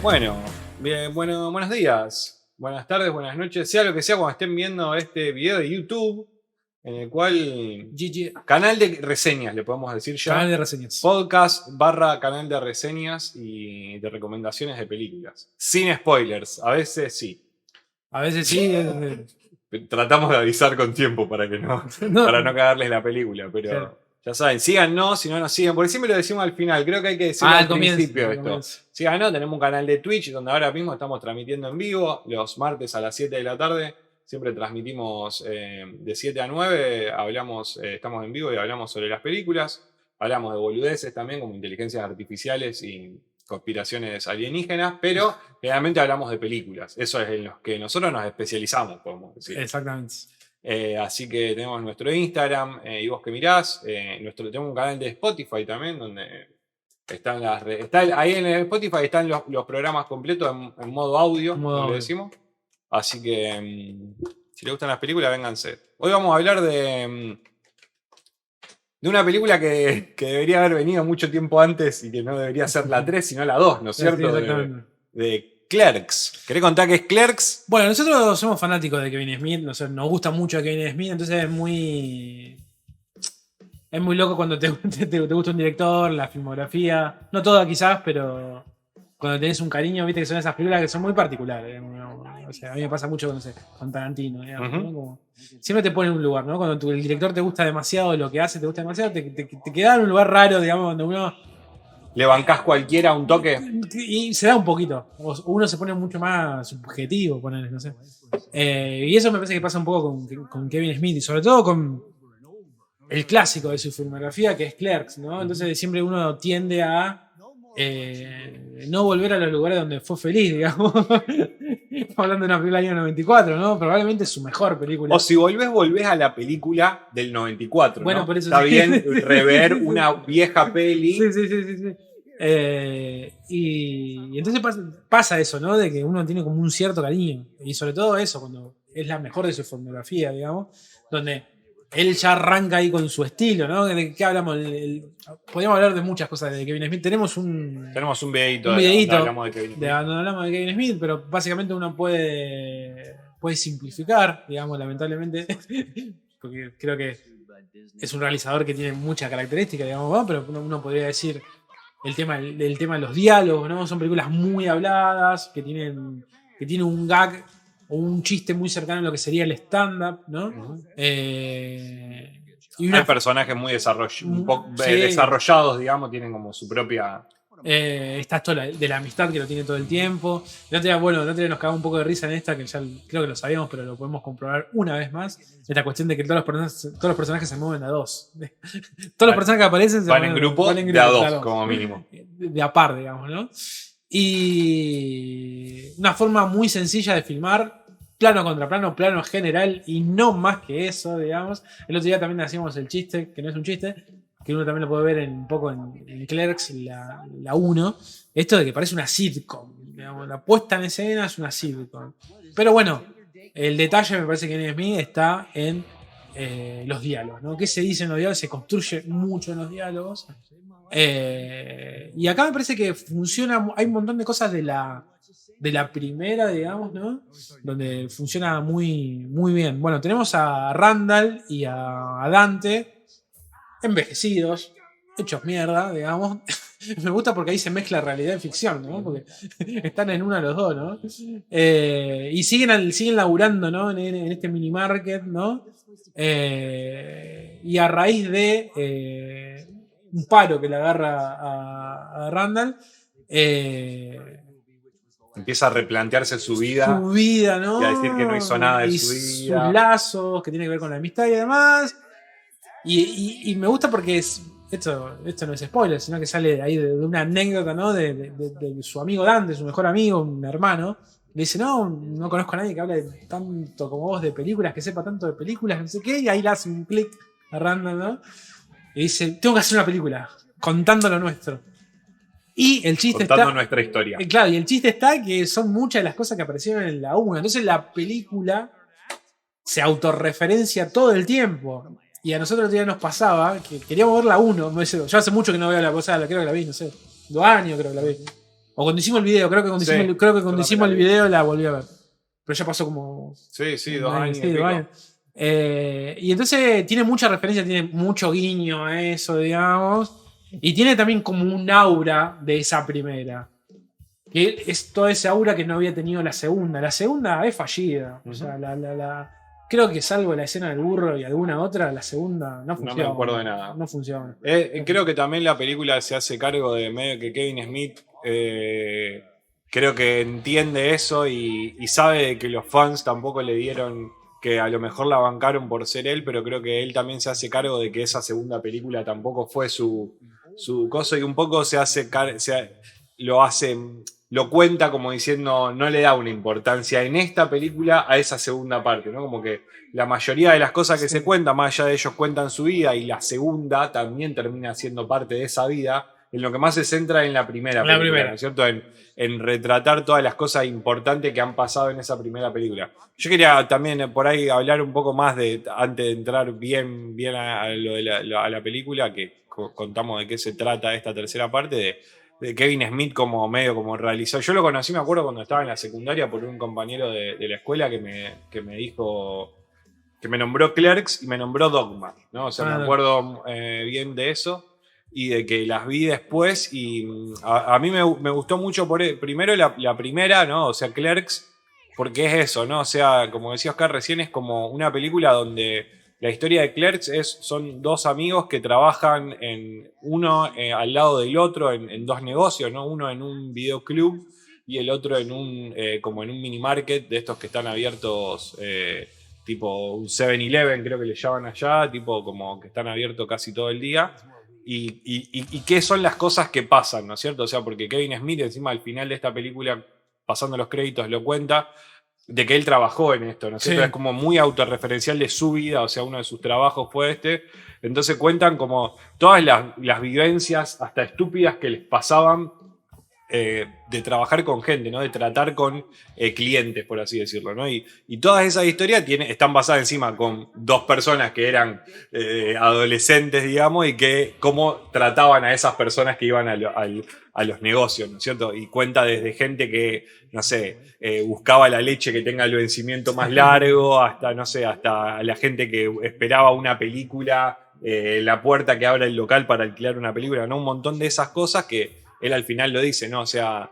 Bueno, bien, bueno, buenos días, buenas tardes, buenas noches, sea lo que sea cuando estén viendo este video de YouTube, en el cual GG, canal de reseñas, le podemos decir canal ya, de reseñas. podcast / canal de reseñas y de recomendaciones de películas. Sin spoilers, a veces sí. A veces sí. Tratamos de avisar con tiempo para que para no cagarles la película, pero Claro. ya saben, síganos, si no nos siguen, porque siempre lo decimos al final, creo que hay que decirlo al principio Al esto. comienzo. Síganos, tenemos un canal de Twitch donde ahora mismo estamos transmitiendo en vivo, los martes a las 7 de la tarde, siempre transmitimos de 7 a 9, hablamos, estamos en vivo y hablamos sobre las películas, hablamos de boludeces también, como inteligencias artificiales y conspiraciones alienígenas, pero generalmente hablamos de películas. Eso es en los que nosotros nos especializamos, podemos decir. Exactamente. Así que tenemos nuestro Instagram, y vos que mirás, tenemos un canal de Spotify también, donde están ahí en el Spotify están los programas completos en modo audio, como le decimos. Así que si les gustan las películas, vénganse. Hoy vamos a hablar de una película que debería haber venido mucho tiempo antes y que no debería ser la 3, sino la 2, ¿no es cierto? Sí, exactamente. De Clerks. ¿Querés contar qué es Clerks? Bueno, nosotros somos fanáticos de Kevin Smith, nos gusta mucho Kevin Smith, entonces es muy loco cuando te gusta un director, la filmografía, no toda quizás, pero cuando tenés un cariño, viste que son esas películas que son muy particulares. O sea, a mí me pasa mucho con Tarantino, digamos, ¿no? Como, siempre te pone en un lugar, ¿no? Cuando el director te gusta demasiado, lo que hace te gusta demasiado, te queda en un lugar raro, digamos, donde uno... ¿Le bancás cualquiera un toque? Y se da un poquito. Uno se pone mucho más subjetivo, ponerle, no sé. Y eso me parece que pasa un poco con Kevin Smith y sobre todo con el clásico de su filmografía, que es Clerks, ¿no? Entonces siempre uno tiende a no volver a los lugares donde fue feliz, digamos. Hablando de una película del año 94, ¿no? Probablemente es su mejor película. O si volvés a la película del 94, bueno, ¿no? por eso Está sí. bien rever una vieja peli. Sí. Y entonces pasa eso, ¿no? De que uno tiene como un cierto cariño. Y sobre todo eso, cuando es la mejor de su filmografía, digamos, donde él ya arranca ahí con su estilo, ¿no? ¿De qué hablamos? Podríamos hablar de muchas cosas de Kevin Smith. Tenemos un videíto donde hablamos de Kevin Smith. donde hablamos de Kevin Smith, pero básicamente uno puede simplificar, digamos, lamentablemente, porque creo que es un realizador que tiene muchas características, digamos, ¿no? Pero uno podría decir el tema de los diálogos, ¿no? Son películas muy habladas, que tienen un gag o un chiste muy cercano a lo que sería el stand-up, ¿no? Y hay personajes muy desarrollados, digamos, tienen como su propia... está esto de la amistad que lo tiene todo el tiempo. El otro día nos cagamos un poco de risa en esta, que ya creo que lo sabíamos, pero lo podemos comprobar una vez más. Esta cuestión de que todos los personajes se mueven a dos. Todos los personajes que aparecen van en grupo de a dos, como mínimo. De a par, digamos, ¿no? Y una forma muy sencilla de filmar, plano contra plano, plano general, y no más que eso, digamos. El otro día también hacíamos el chiste, que no es un chiste, que uno también lo puede ver un poco en Clerks, la 1, esto de que parece una sitcom, digamos, la puesta en escena es una sitcom. Pero bueno, el detalle me parece que en Smith está en los diálogos, ¿no? ¿Qué se dice en los diálogos? Se construye mucho en los diálogos. Y acá me parece que funciona, hay un montón de cosas de la primera, digamos, ¿no? Donde funciona muy, muy bien. Bueno, tenemos a Randall y a Dante envejecidos, hechos mierda, digamos. Me gusta porque ahí se mezcla realidad y ficción, ¿no? Porque están en una los dos, ¿no? Y siguen laburando, ¿no? En este mini market, ¿no? Y a raíz de un paro que le agarra a Randall, empieza a replantearse su vida. Su vida, ¿no? Y a decir que no hizo nada de su vida. Sus lazos, que tiene que ver con la amistad y demás. Y me gusta porque esto no es spoiler, sino que sale ahí de una anécdota, ¿no? De su amigo Dante, su mejor amigo, un hermano. Le dice, no conozco a nadie que hable tanto como vos de películas, que sepa tanto de películas, no sé qué. Y ahí le hace un clic a Randall, ¿no? Y dice, tengo que hacer una película, contando lo nuestro. Y el chiste contando nuestra historia. Claro, y el chiste está que son muchas de las cosas que aparecieron en la 1. Entonces la película se autorreferencia todo el tiempo. Y a nosotros ya nos pasaba que queríamos ver la 1. Yo hace mucho que no veo la cosa, creo que la vi, no sé, 2 años creo que la vi. O cuando hicimos el video, creo que cuando Sí, hicimos, creo que cuando yo hicimos el también la vi. video la volví a ver. Pero ya pasó como Sí, un 2 años sí, y 2 pico. años. Y entonces tiene mucha referencia, tiene mucho guiño a eso, digamos. Y tiene también como un aura de esa primera. Que es toda esa aura que no había tenido la segunda. La segunda es fallida. O sea, creo que salvo la escena del burro y alguna otra, la segunda no funciona. No me acuerdo de nada. No funciona. Creo que también la película se hace cargo de medio que Kevin Smith creo que entiende eso y sabe que los fans tampoco le dieron, que a lo mejor la bancaron por ser él, pero creo que él también se hace cargo de que esa segunda película tampoco fue su cosa y un poco lo cuenta como diciendo, no le da una importancia en esta película a esa segunda parte, ¿no? Como que la mayoría de las cosas que se cuentan, más allá de ellos cuentan su vida y la segunda también termina siendo parte de esa vida, en lo que más se centra en la primera película, ¿no es cierto? En retratar todas las cosas importantes que han pasado en esa primera película. Yo quería también por ahí hablar un poco más antes de entrar bien a la película, que contamos de qué se trata esta tercera parte, de Kevin Smith como medio como realizador. Yo lo conocí, me acuerdo, cuando estaba en la secundaria por un compañero de la escuela que me dijo, que me nombró Clerks y me nombró Dogma, ¿no? O sea, me acuerdo bien de eso y de que las vi después y a mí me gustó mucho primero la primera, ¿no? O sea, Clerks, porque es eso, ¿no? O sea, como decía Oscar recién, es como una película donde la historia de Clerks son dos amigos que trabajan uno al lado del otro en dos negocios, ¿no? Uno en un videoclub y el otro como en un mini market de estos que están abiertos, tipo un 7-Eleven, creo que le llaman allá, tipo como que están abiertos casi todo el día. Y qué son las cosas que pasan, ¿no es cierto? O sea, porque Kevin Smith encima al final de esta película, pasando los créditos, lo cuenta, de que él trabajó en esto, ¿no es cierto? Sí. Es como muy autorreferencial de su vida, o sea, uno de sus trabajos fue este. Entonces cuentan como todas las vivencias, hasta estúpidas, que les pasaban de trabajar con gente, ¿no? De tratar con clientes, por así decirlo, ¿no? Y todas esas historias están basadas encima con dos personas que eran adolescentes, digamos, y que cómo trataban a esas personas que iban a los negocios, ¿no es cierto? Y cuenta desde gente que, no sé, buscaba la leche que tenga el vencimiento más largo, hasta, no sé, hasta la gente que esperaba una película, la puerta que abra el local para alquilar una película, ¿no? Un montón de esas cosas que él al final lo dice, ¿no? O sea,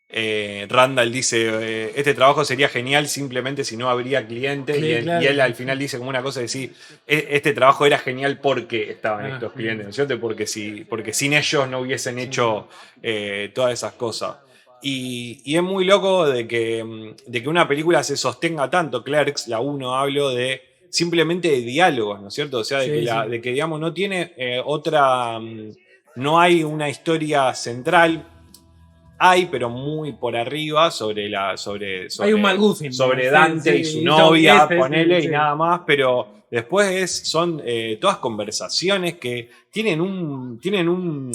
Randall dice, este trabajo sería genial simplemente si no habría clientes, Sí, claro. y él al final dice como una cosa de decir, este trabajo era genial porque estaban estos clientes, ¿no es cierto? Porque sin ellos no hubiesen hecho todas esas cosas. Y es muy loco de que una película se sostenga tanto. Clerks, la 1, hablo de simplemente de diálogos, ¿no es cierto? O sea, de que digamos, no tiene otra... no hay una historia central, hay, pero muy por arriba, Hay un McGuffin, sobre sí, Dante y sí, su novia, sí, ponele, sí. y nada más, pero después son todas conversaciones que tienen un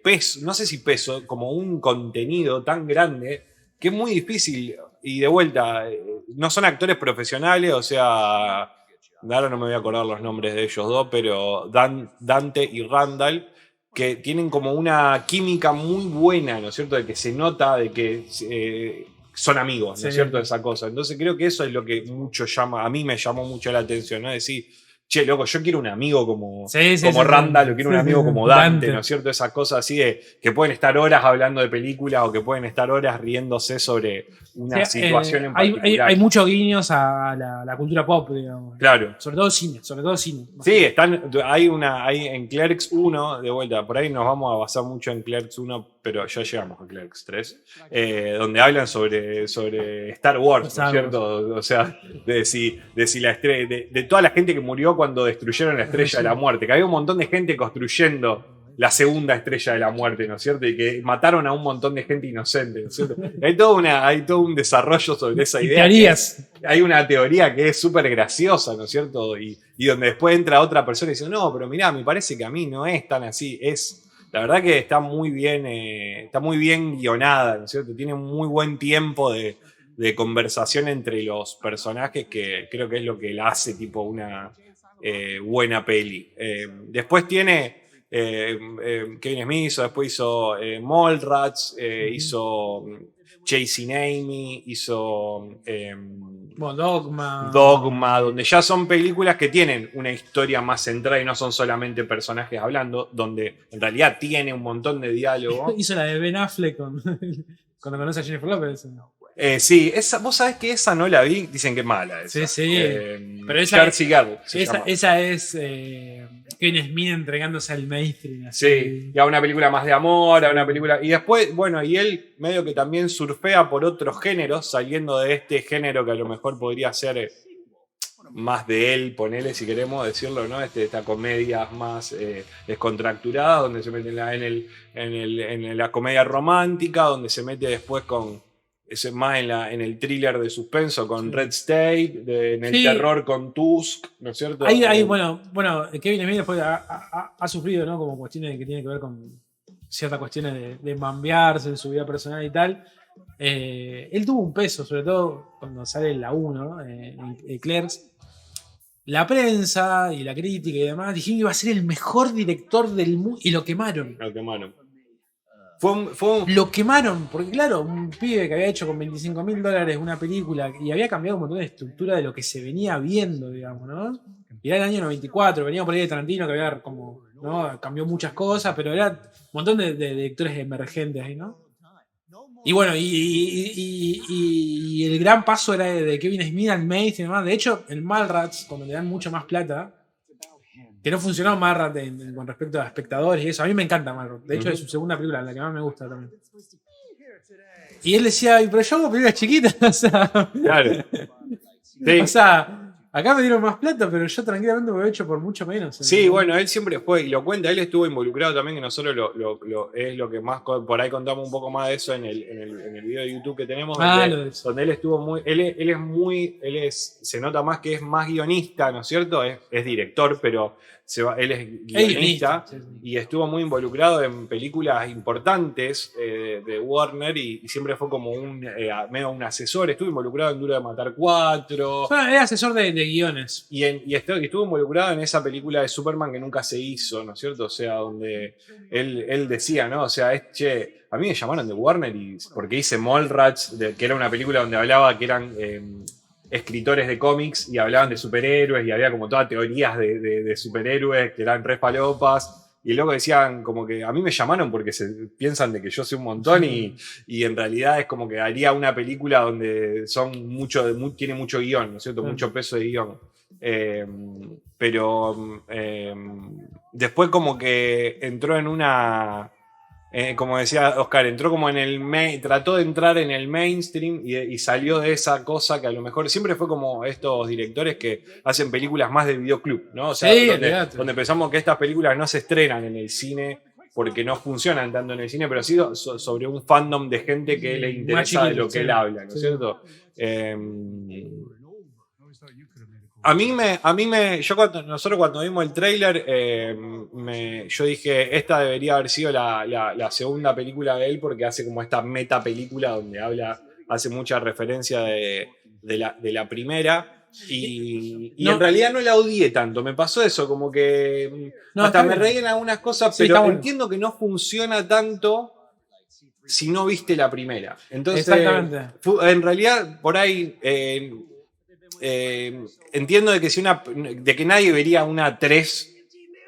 peso, no sé si peso, como un contenido tan grande que es muy difícil. Y de vuelta, no son actores profesionales, o sea, ahora no me voy a acordar los nombres de ellos dos, pero Dante y Randall, que tienen como una química muy buena, ¿no es cierto? De que se nota, de que son amigos, ¿no es cierto? Esa cosa. Entonces creo que eso es lo que a mí me llamó mucho la atención, ¿no? Decir, che, loco, yo quiero un amigo como Randall, o quiero un amigo como Dante, ¿no es cierto? Esa cosa así de que pueden estar horas hablando de películas o que pueden estar horas riéndose sobre una situación en particular. Hay muchos guiños a la cultura pop, digamos. Claro. Sobre todo cine. Sí, hay en Clerks 1, de vuelta, por ahí nos vamos a basar mucho en Clerks 1, pero ya llegamos a Clerks 3, donde hablan sobre Star Wars, ¿no es cierto? O sea, de si la estrella, de toda la gente que murió cuando destruyeron la Estrella de la Muerte, que había un montón de gente construyendo la segunda Estrella de la Muerte, ¿no es cierto? Y que mataron a un montón de gente inocente, ¿no es cierto? Hay todo un desarrollo sobre esa idea. Teorías. Hay una teoría que es súper graciosa, ¿no es cierto? Y donde después entra otra persona y dice, no, pero mirá, me parece que a mí no es tan así. La verdad que está muy bien guionada, ¿no es cierto? Tiene muy buen tiempo de conversación entre los personajes, que creo que es lo que la hace tipo una buena peli. Después tiene Kevin Smith hizo, después hizo Mallrats, hizo Chasing Amy, hizo Bueno, Dogma. Dogma, donde ya son películas que tienen una historia más centrada y no son solamente personajes hablando, donde en realidad tiene un montón de diálogo. Hizo la de Ben Affleck cuando conoce a Jennifer Lopez. Sí, vos sabés que esa no la vi, dicen que es mala. Esa. Sí. Pero esa, Jersey Girl se llama. esa es Kevin Smith entregándose al mainstream. Así. Sí, y a una película más de amor, a una película. Y después, bueno, y él medio que también surfea por otros géneros, saliendo de este género que a lo mejor podría ser más de él, ponele si queremos decirlo, ¿no? Esta comedia más descontracturada, donde se mete en la comedia romántica, donde se mete después con. Es más en el thriller de suspenso con Red State, en el terror con Tusk, ¿no es cierto? Bueno, Kevin Smith después ha sufrido, ¿no? Como cuestiones que tienen que ver con ciertas cuestiones de mambearse en su vida personal y tal. Él tuvo un peso, sobre todo cuando sale la 1, en Clerks. La prensa y la crítica y demás dijeron que iba a ser el mejor director del mundo y lo quemaron. Lo quemaron, porque claro, un pibe que había hecho con $25,000 una película y había cambiado un montón de estructura de lo que se venía viendo, digamos, ¿no? Y era el año 94, venía por ahí de Tarantino que había como, ¿no? Cambió muchas cosas, pero era un montón de directores emergentes ahí, ¿no? Y bueno, y el gran paso era de Kevin Smith al mainstream y demás. De hecho, el Mallrats, cuando le dan mucho más plata, que no funcionó Mallrats con respecto a espectadores y eso. A mí me encanta Mallrats. De hecho, es su segunda película, la que más me gusta también. Y él decía, pero yo hago películas chiquitas. O sea, claro. Sí. O sea, acá me dieron más plata, pero yo tranquilamente me lo he hecho por mucho menos. Sí, bueno, él siempre fue, y lo cuenta, él estuvo involucrado también, que nosotros es lo que más, por ahí contamos un poco más de eso en el video de YouTube que tenemos, donde él estuvo muy, se nota más que es más guionista, ¿no es cierto? Es director, pero él es guionista y estuvo muy involucrado en películas importantes de Warner y siempre fue como medio un asesor. Estuvo involucrado en Duro de Matar 4. Bueno, era asesor de guiones. Y estuvo involucrado en esa película de Superman que nunca se hizo, ¿no es cierto? O sea, donde él decía, ¿no? O sea, a mí me llamaron de Warner porque hice Mallrats, que era una película donde hablaba que eran escritores de cómics y hablaban de superhéroes y había como todas teorías de superhéroes que eran re palopas. Y luego decían como que a mí me llamaron porque piensan de que yo sé un montón y en realidad es como que haría una película donde tiene mucho guión, ¿no es cierto? Mucho peso de guión. Pero después como que entró en una... como decía Oscar, entró como trató de entrar en el mainstream y salió de esa cosa que a lo mejor siempre fue como estos directores que hacen películas más de videoclub, ¿no? O sea, sí, donde pensamos que estas películas no se estrenan en el cine porque no funcionan tanto en el cine, pero sí sobre un fandom de gente que le interesa de lo que él habla, ¿no es cierto? Nosotros cuando vimos el tráiler, yo dije, esta debería haber sido la segunda película de él porque hace como esta meta película donde hace mucha referencia de la primera y en realidad no la odié tanto, me pasó eso, como que hasta me reí en algunas cosas, sí, pero entiendo que no funciona tanto si no viste la primera. Entonces, exactamente. En realidad, por ahí... entiendo de que nadie vería una 3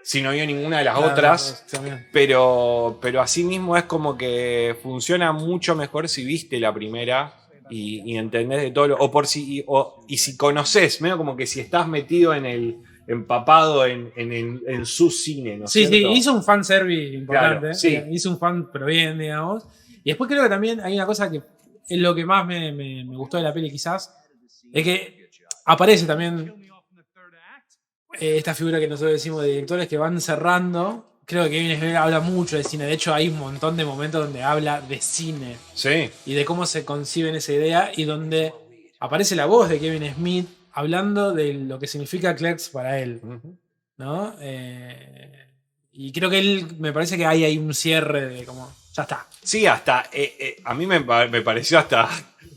si no vio ninguna de las otras, pero así mismo es como que funciona mucho mejor si viste la primera y entendés de todo y si conoces, medio como que si estás metido empapado en su cine, ¿no es cierto? Sí, hizo un fanservice importante, claro, sí. Hizo un fan pero bien, digamos, y después creo que también hay una cosa que es lo que más me gustó de la peli quizás, es que aparece también esta figura que nosotros decimos de directores que van cerrando. Creo que Kevin Smith habla mucho de cine. De hecho, hay un montón de momentos donde habla de cine. Sí. Y de cómo se concibe esa idea. Y donde aparece la voz de Kevin Smith hablando de lo que significa Clerks para él. ¿No? Y creo que me parece que hay un cierre de como... Ya está. Sí, hasta... a mí me pareció hasta...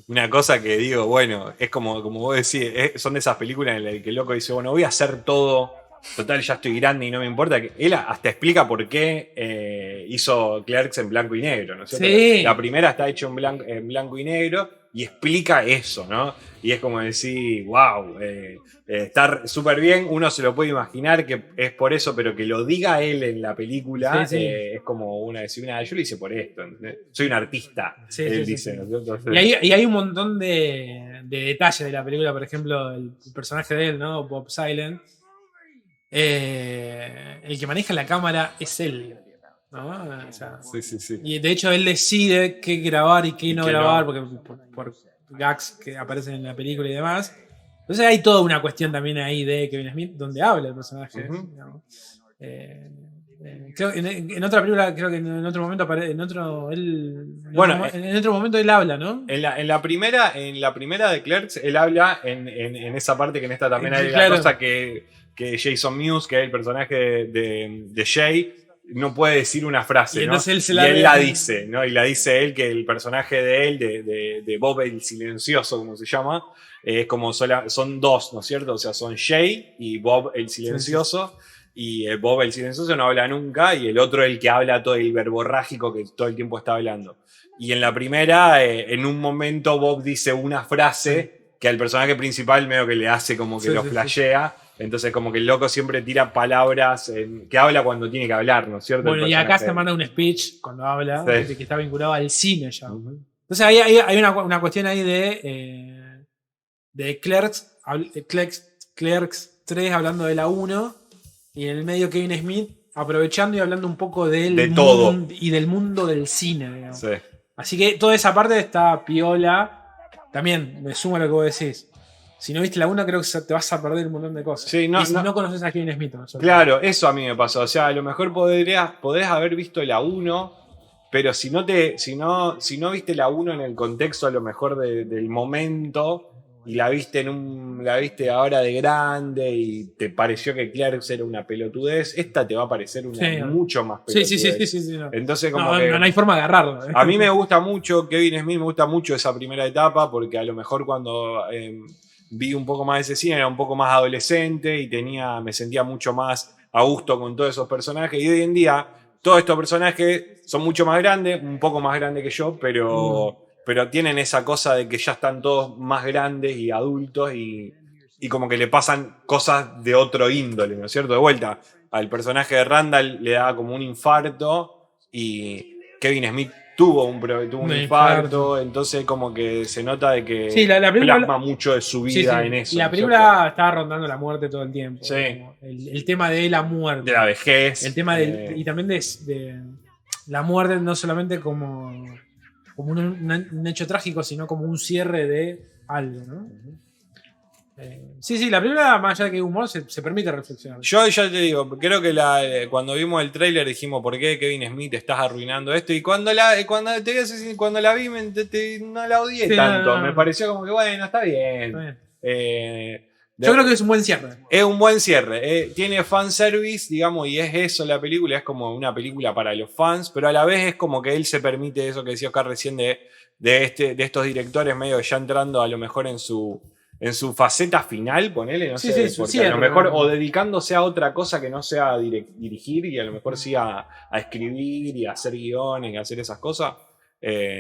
Una cosa que digo, bueno, es como vos decís, son de esas películas en las que el loco dice, bueno, voy a hacer todo total, ya estoy grande y no me importa. Que él hasta explica por qué hizo Clerks en blanco y negro, ¿no es cierto? Sí. La primera está hecha en blanco y negro y explica eso, ¿no? Y es como decir, wow, está súper bien, uno se lo puede imaginar que es por eso, pero que lo diga él en la película Sí, sí. es como decir, yo lo hice por esto, ¿entendés? Soy un artista, Sí, él sí, dice, sí. ¿no es cierto? Y hay un montón de detalles de la película, por ejemplo, el personaje de él, ¿no? Bob Silent. El que maneja la cámara es él, ¿no? O sea, Sí. y de hecho él decide qué grabar y qué Y no qué grabar, no. porque por gags que aparecen en la película y demás. Entonces hay toda una cuestión también ahí de Kevin Smith, donde habla el personaje. Ujú. Digamos. Creo en otra película, creo que en otro momento Bueno, en otro momento él habla, ¿no? en la primera de Clerks, él habla en esa parte que en esta también hay la Claro. cosa que Jason Mewes, que es el personaje de Jay, no puede decir una frase, Y ¿no? entonces él se Y la él ve- la dice, ¿no? Y la dice él, que el personaje de él, de Bob el Silencioso, como se llama, es como son dos, ¿no es cierto? O sea, son Jay y Bob el Silencioso. Y Bob el Silencioso no habla nunca, y el otro el que habla todo el verborrágico que todo el tiempo está hablando. Y en la primera, en un momento Bob dice una frase que al personaje principal medio que le hace como que lo flashea. Entonces como que el loco siempre tira palabras que habla cuando tiene que hablar, ¿no es cierto? Bueno, y acá se manda un speech cuando habla, Sí. que está vinculado al cine ya. Uh-huh. Entonces hay una cuestión ahí de Clerks 3 hablando de la 1 y en el medio Kevin Smith aprovechando y hablando un poco De todo. y del mundo del cine, digamos. Sí. Así que toda esa parte está piola. También me sumo a lo que vos decís. Si no viste la 1, creo que te vas a perder un montón de cosas. Sí, y si no conoces a Kevin Smith. Claro, eso a mí me pasó. O sea, a lo mejor podés haber visto la 1, pero si no viste la 1 en el contexto a lo mejor del momento y la viste ahora de grande y te pareció que Clerks era una pelotudez, esta te va a parecer mucho más pelotudez. Sí, no. Entonces, como no hay forma de agarrarlo. A mí me gusta mucho Kevin Smith, me gusta mucho esa primera etapa porque a lo mejor cuando vi un poco más de ese cine era un poco más adolescente y me sentía mucho más a gusto con todos esos personajes, y hoy en día todos estos personajes son mucho más grandes, un poco más grandes que yo, pero tienen esa cosa de que ya están todos más grandes y adultos y como que le pasan cosas de otro índole, ¿no es cierto? De vuelta, al personaje de Randall le da como un infarto y Kevin Smith tuvo un infarto, entonces como que se nota de que la película plasma mucho de su vida en eso. La película estaba rondando la muerte todo el tiempo. Sí. El tema de la muerte. De la vejez. El tema y también de la muerte no solamente como un hecho trágico, sino como un cierre de algo, ¿no? La película, más allá de que es humor, se permite reflexionar. Yo ya te digo, creo que cuando vimos el tráiler dijimos, ¿por qué Kevin Smith estás arruinando esto? Y cuando la vi, no la odié tanto. Me pareció como que, bueno, está bien. Yo creo que es un buen cierre. Es un buen cierre. Tiene fanservice, digamos, y es eso la película. Es como una película para los fans, pero a la vez es como que él se permite eso que decía Oscar recién de estos directores medio ya entrando a lo mejor en su faceta final, ponele, no sé, porque cierre, a lo mejor o dedicándose a otra cosa que no sea dirigir y a lo mejor sí a escribir y a hacer guiones y a hacer esas cosas,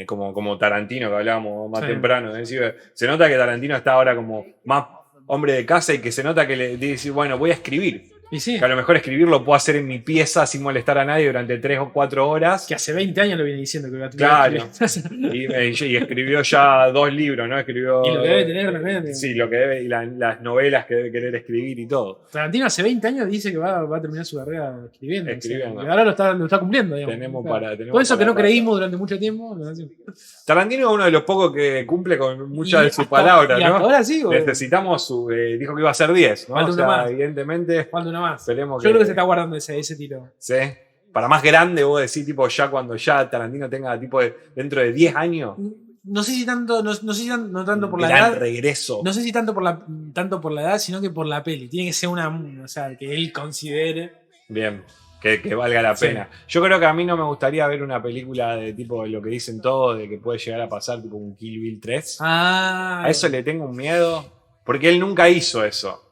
como Tarantino que hablábamos más temprano. Es decir, se nota que Tarantino está ahora como más hombre de casa y que se nota que le dice, bueno, voy a escribir. Y sí. Que a lo mejor escribir lo puedo hacer en mi pieza sin molestar a nadie durante 3 o 4 horas. Que hace 20 años lo viene diciendo que claro. y escribió ya 2 libros, ¿no? Escribió. Y lo que debe tener realmente. Sí, lo que debe, y las novelas que debe querer escribir y todo. Tarantino hace 20 años dice que va a terminar su carrera escribiendo. Escribiendo. Y ahora lo está cumpliendo, digamos. Tenemos todo eso que no creímos durante mucho tiempo. Tarantino es uno de los pocos que cumple con muchas de sus palabras, ¿no? Ahora sí, necesitamos dijo que iba a ser 10, ¿no? Falta una más. Evidentemente. Falta una más. Yo creo que se está guardando ese tiro. Sí. Para más grande, vos decís, tipo, ya cuando ya Tarantino tenga, tipo, dentro de 10 años. No sé si tanto, no tanto por la gran edad. regreso. No sé si tanto por la edad, sino que por la peli. Tiene que ser o sea, que él considere. Bien. Que valga la pena. Yo creo que a mí no me gustaría ver una película de tipo lo que dicen todos, de que puede llegar a pasar tipo un Kill Bill 3. A eso le tengo un miedo. Porque él nunca hizo eso.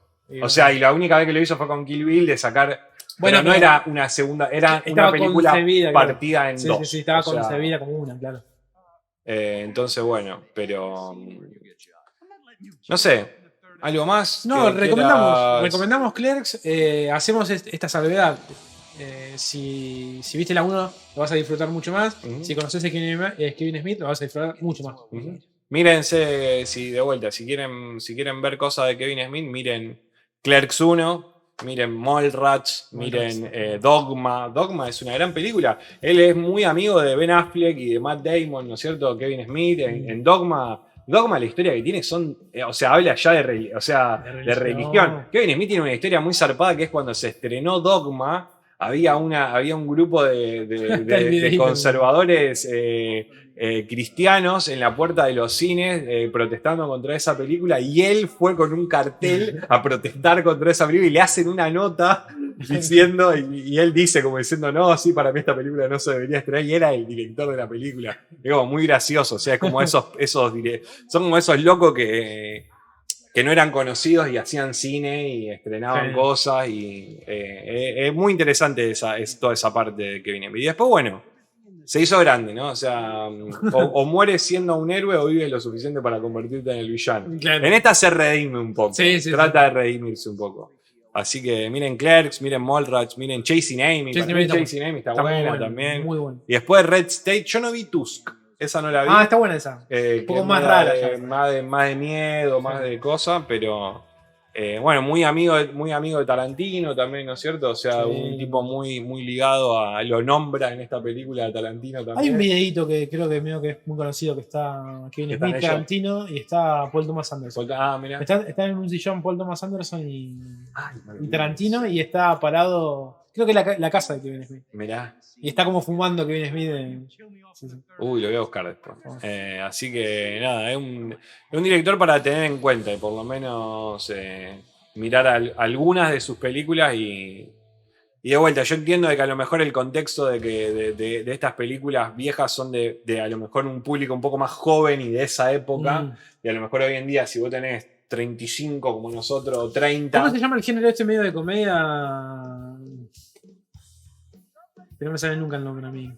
O sea, y la única vez que lo hizo fue con Kill Bill de sacar. Bueno, Pero no pero era una segunda, era una estaba película concebida, claro. partida en Sí, dos. sí, sí, estaba O sea, concebida como una, claro. entonces, bueno, pero. No sé. ¿Algo más? No, Que quieras? recomendamos Clerks. Hacemos esta salvedad. Si viste la 1, lo vas a disfrutar mucho más. Ujú. Si conoces a Kevin Smith, lo vas a disfrutar mucho más. Ujú. Mírense, si de vuelta, si quieren ver cosas de Kevin Smith, miren Clerks 1, miren Mallrats, miren Dogma. Dogma es una gran película. Él es muy amigo de Ben Affleck y de Matt Damon, ¿no es cierto? Kevin Smith. En Dogma, la historia que tiene son. O sea, habla ya de religión. Kevin Smith tiene una historia muy zarpada que es cuando se estrenó Dogma. Había un grupo de conservadores cristianos en la puerta de los cines protestando contra esa película y él fue con un cartel a protestar contra esa película y le hacen una nota diciendo, y él dice como diciendo, no, sí, para mí esta película no se debería estrenar, y era el director de la película. Es como muy gracioso, o sea, es como son como esos locos que no eran conocidos y hacían cine y estrenaban cosas y es muy interesante toda esa parte de Kevin Smith. Y después, bueno, se hizo grande, ¿no? O sea, o mueres siendo un héroe o vives lo suficiente para convertirte en el villano. Claro. En esta se redime un poco, trata de redimirse un poco. Así que miren Clerks, miren Mallrats, miren Chasing Amy. Chasing Amy está buena también. Muy buena. Y después Red State, yo no vi Tusk. Esa no la vi. Está buena esa. Un poco más rara. Más de miedo, más de cosas, pero bueno, muy amigo de Tarantino también, ¿no es cierto? O sea, un tipo muy, muy ligado lo nombra en esta película de Tarantino también. Hay un videíto que creo que es muy conocido que está Kevin Smith, Tarantino y está Paul Thomas Anderson. Mira. Está en un sillón Paul Thomas Anderson y Tarantino y está parado, creo que la casa de Kevin Smith. Mirá. Y está como fumando Kevin Smith. Uy, lo voy a buscar después. Así que nada, es un director para tener en cuenta y por lo menos mirar algunas de sus películas y de vuelta. Yo entiendo de que a lo mejor el contexto de estas películas viejas son de a lo mejor un público un poco más joven y de esa época. Y a lo mejor hoy en día, si vos tenés 35 como nosotros, o 30. ¿Cómo se llama el género este medio de comedia? Que no me sale nunca el nombre a mí.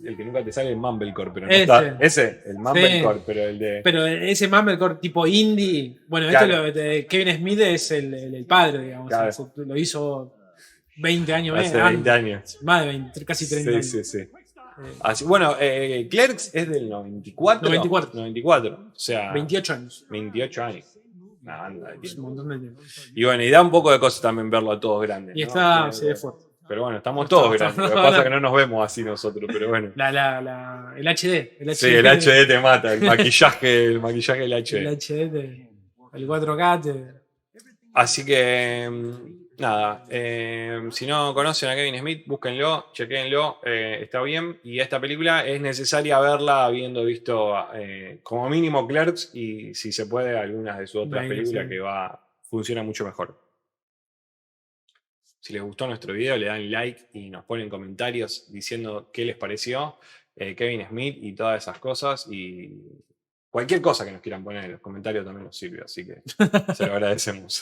El que nunca te sale es Mumblecore, pero no ese. está. El Mumblecore, pero el de. Pero ese Mumblecore tipo indie. Bueno, claro. Esto de Kevin Smith es el padre, digamos. Claro. Lo hizo 20 años Hace 20 años. Más de 20, casi 30 años. Sí. Así, bueno, Clerks es del 94. 94. O sea. 28 años. 28 años. Una banda de tiempo. Un montón de tiempo. Y bueno, y da un poco de cosas también verlo a todos grandes. Y ¿no? se ve fuerte. Pero bueno, estamos todos grandes. Lo que pasa es que no nos vemos así nosotros, pero bueno. El HD. Sí, el HD te mata, el maquillaje del HD. El HD, el 4K. Así que, nada, si no conocen a Kevin Smith, búsquenlo, chequéenlo, está bien. Y esta película es necesaria verla habiendo visto como mínimo Clerks y si se puede algunas de sus otras películas que funciona mucho mejor. Si les gustó nuestro video, le dan like y nos ponen comentarios diciendo qué les pareció Kevin Smith y todas esas cosas. Y cualquier cosa que nos quieran poner en los comentarios también nos sirve, así que se lo agradecemos.